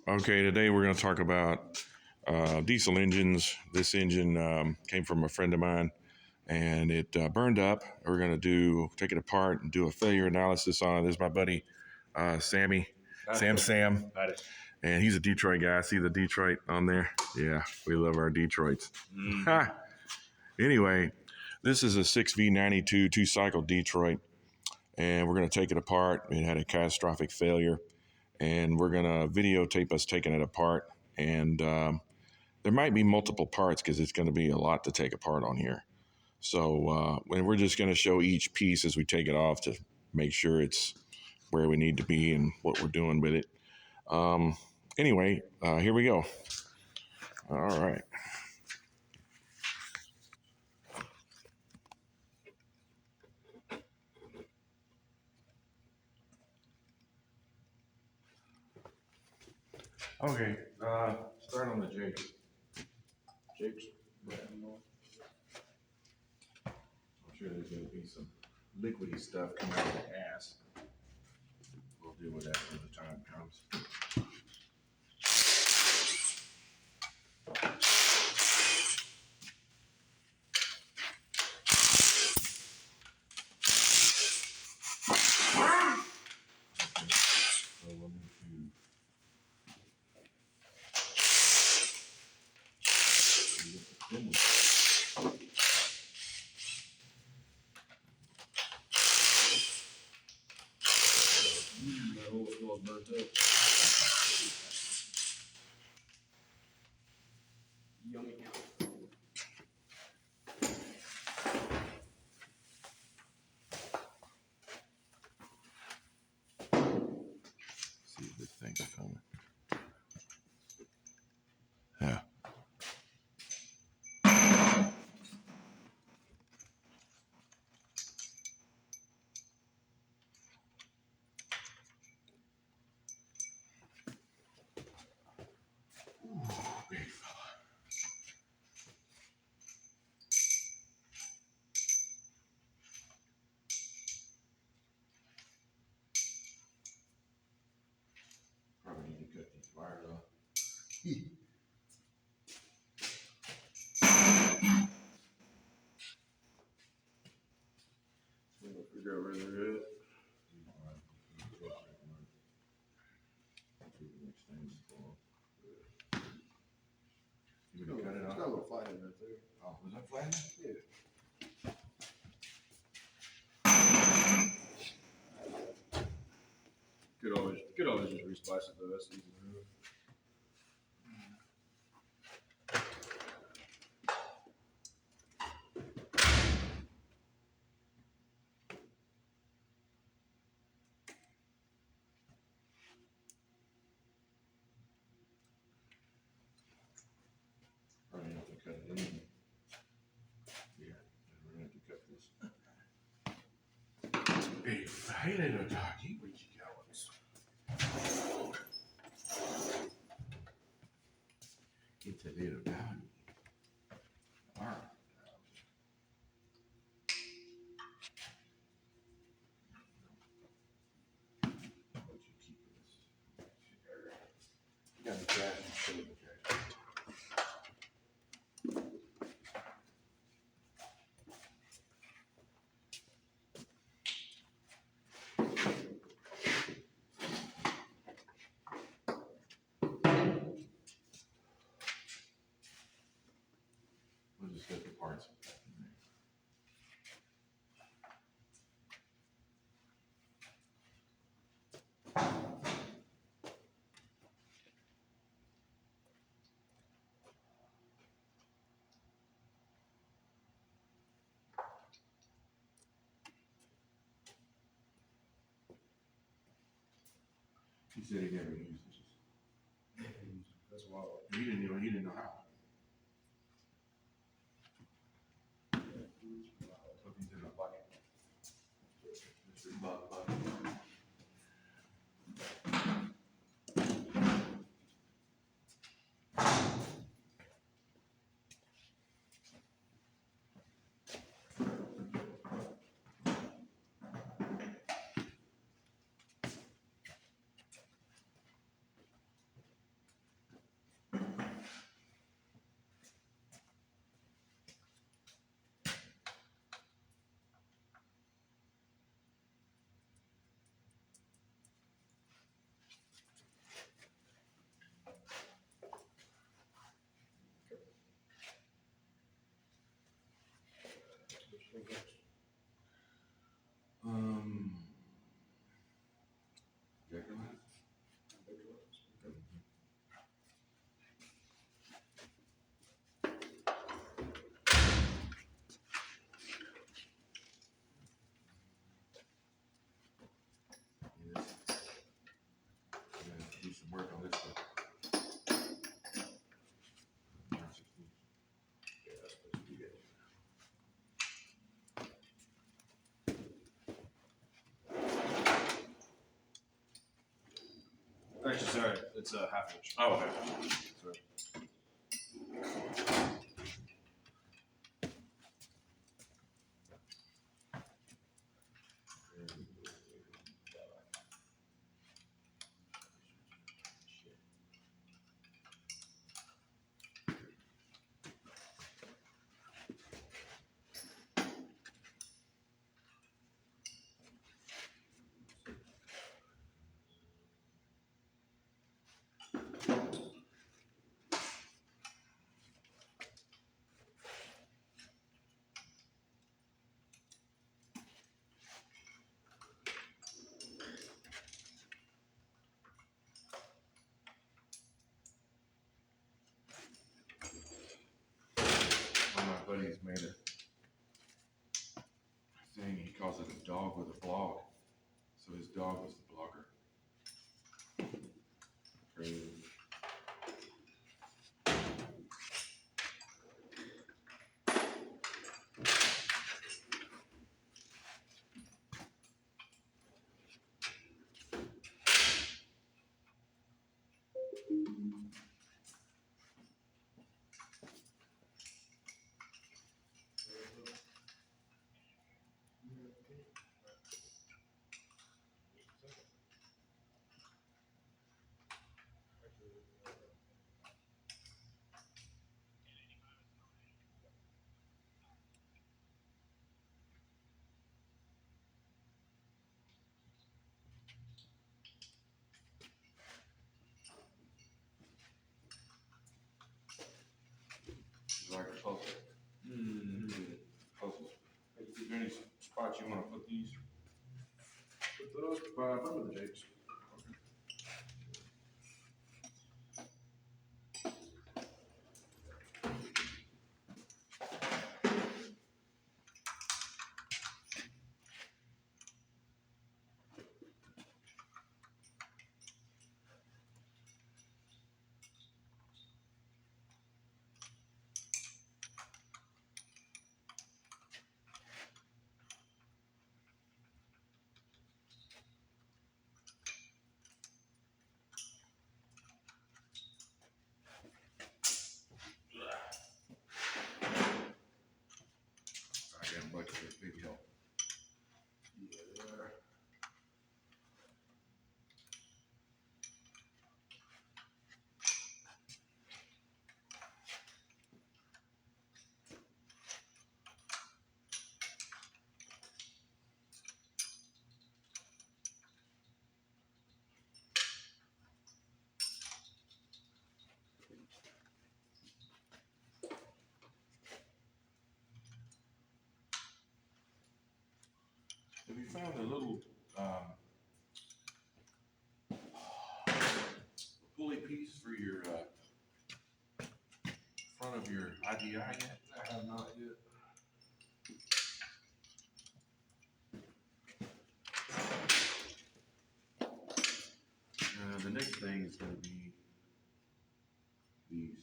Okay, today we're going to talk about diesel engines. This engine came from a friend of mine, and it burned up. We're going to take it apart and do a failure analysis on it. This is my buddy Sammy, Sam, and he's a Detroit guy. See the Detroit on there? Yeah, we love our Detroits. Anyway, this is a 6V92 two-cycle Detroit, and we're going to take it apart. It had a catastrophic failure, and we're going to videotape us taking it apart. And there might be multiple parts because it's going to be a lot to take apart on here. So and we're just going to show each piece as we take it off to make sure it's where we need to be and what we're doing with it. Anyway, here we go. All right. Okay, start on the Jakes. I'm sure there's going to be some liquidy stuff coming out of the ass. We'll deal with that when the time comes. So we'll need to That whole floor burnt up. Yummy. see if this thing's coming. Yeah. Ooh, big fella. Probably need to cut these wires off. We'll figure out where they're at. You gonna cut it It's off? got a little flathead right there. Oh, was that flat? Yeah. Could always just resplice it though. That's easy to move. Probably have to cut it in. Yeah, we're gonna have to cut this. Big fat little doggy, where you going? Get the little doggy. All right. What you keep this? You got the trash and show the trash. We'll just get the parts. He said he never used this. That's wild. He didn't know how. Put these in a bucket. Mr. Bucket. Jacqueline? Do some work on this one. Actually, sorry, it's a half inch. Oh, okay. Sorry. One of my buddies made a thing, he calls it a dog with a blog. So his dog was the blogger. Crazy. It's like a puzzle. Puzzle. Is there any spots you want to put these? Put those, put them with the jakes. I got much of a big help. Yeah, they are. Have you found a little pulley piece for your front of your IDI yet? I have not yet. The next thing is going to be these.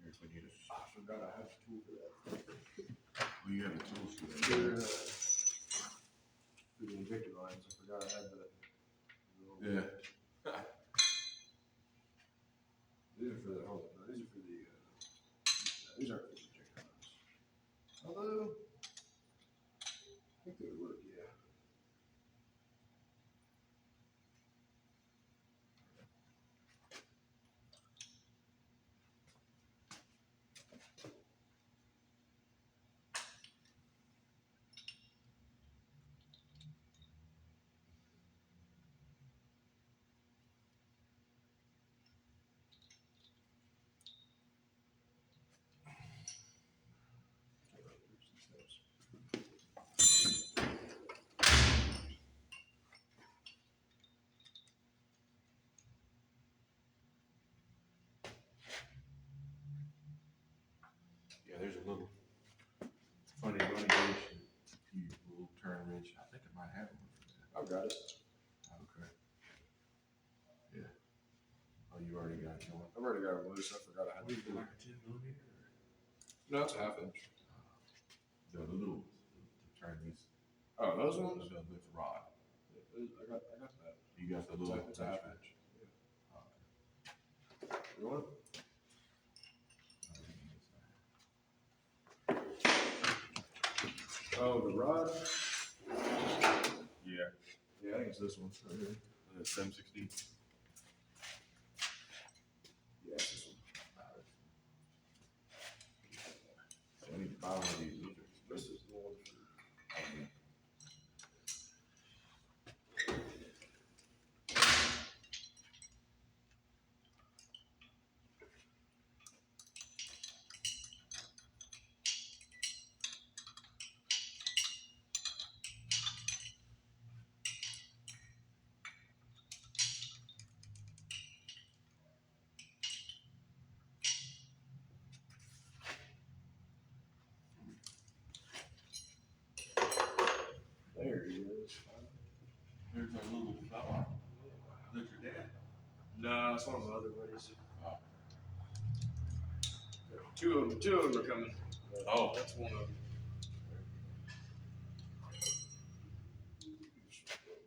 Here's what you need a- I forgot I have a tool for that. Well, you have a tool for that. For the injector lines, I forgot I had that. Yeah. These are for the, hold on, no, these are for the, these aren't for the injector lines. Although, I think they would work, yeah. I got it. Okay. Yeah. Oh, you already got it going. I've already got it loose. I forgot I had What to is it, do it. like a 10 millimeter? No, it's a half inch. The little ones, the Chinese, Oh, those ones? the with rod. I got that. You got the little. It's a half inch. Yeah. You want it? Oh, the rod? Yeah. Yeah, I think it's this one. Right here. 716. Yeah, it's this one. I need to buy one of these. Those are This expensive. is the one for. There he is. There's a little fella. Is that your dad? No, it's one of my other buddies. Oh. Two of them are coming. Oh. That's one of them. I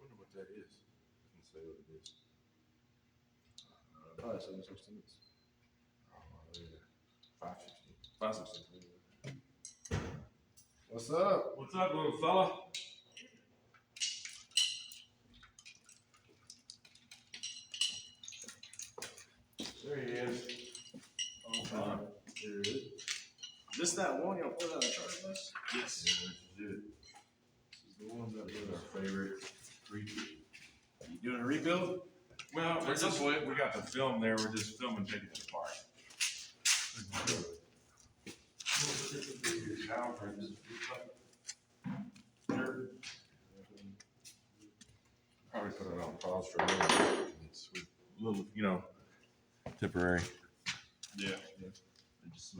wonder what that is. I can say what it is. Probably 7/16. Oh, yeah. 516. 5/16. What's up? What's up, little fella? There he is. There it is. This that one y'all put on the charge list? Yes. Yeah, this is it. This is the one that This is was. our favorite creature. You doing a rebuild? Well, At some point. we got the film there. We're just filming, taking it apart. Probably put it on pause for a minute. It's a little, temporary. Yeah. It just